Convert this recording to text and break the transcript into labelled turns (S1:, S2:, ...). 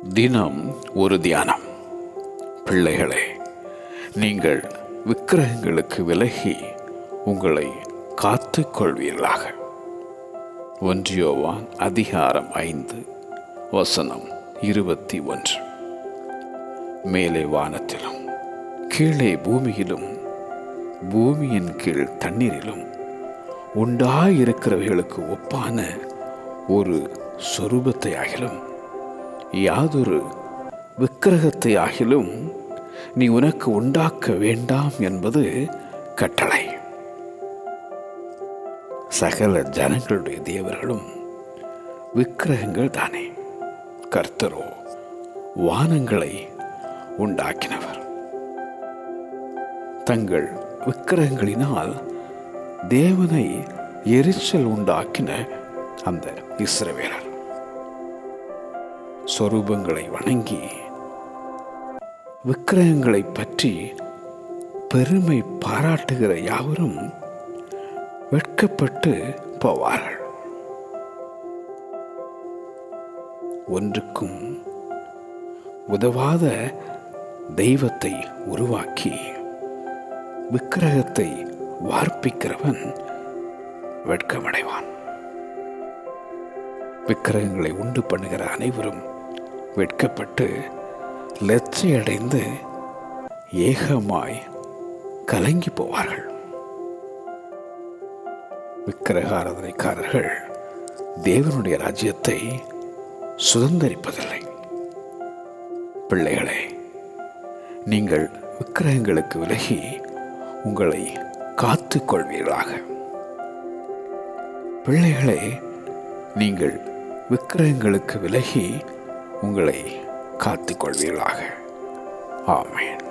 S1: தினம் ஒரு தியானம். பிள்ளைகளே, நீங்கள் விக்கிரகங்களுக்கு விலகி உங்களை காத்துக் கொள்வீர்களாக. 1 யோவான் அதிகாரம் 5 வசனம் 21. மேலே வானத்திலும் கீழே பூமியிலும் பூமியின் கீழ் தண்ணீரிலும் உண்டாயிருக்கிறவைகளுக்கு ஒப்பான ஒரு சொரூபத்தை ஆகிலும் யாதொரு விக்கிரகத்தை ஆகிலும் நீ உனக்கு உண்டாக்க வேண்டாம் என்பது கட்டளை. சகல ஜனங்களுடைய தேவர்களும் விக்கிரகங்கள் தானே, கர்த்தரோ வானங்களை உண்டாக்கினவர். தங்கள் விக்கிரகங்களினால் தேவனை எரிச்சல் உண்டாக்கின அந்த இஸ்ரவேலர் சொரூபங்களை வணங்கி விக்கிரகங்களை பற்றி பெருமை பாராட்டுகிற யாவரும் வெட்கப்பட்டு போவார்கள். ஒன்றுக்கும் உதவாத தெய்வத்தை உருவாக்கி விக்கிரகத்தை வார்ப்பிக்கிறவன் வெட்கமடைவான். விக்கிரகங்களை உண்டு பண்ணுகிற அனைவரும் வெட்கப்பட்டு லெச்சையடைந்து ஏகமாய் கலங்கி போவார்கள். விக்கிரக ஆராதனைக்காரர்கள் தேவனுடைய ராஜ்யத்தை சுதந்தரிப்பதில்லை. பிள்ளைகளே, நீங்கள் விக்கிரகங்களுக்கு விலகி உங்களை காத்துக் கொள்வீர்களாக. பிள்ளைகளே, நீங்கள் விக்கிரகங்களுக்கு விலகி உங்களை காத்துக் கொள்வீர்களாக. ஆமென்.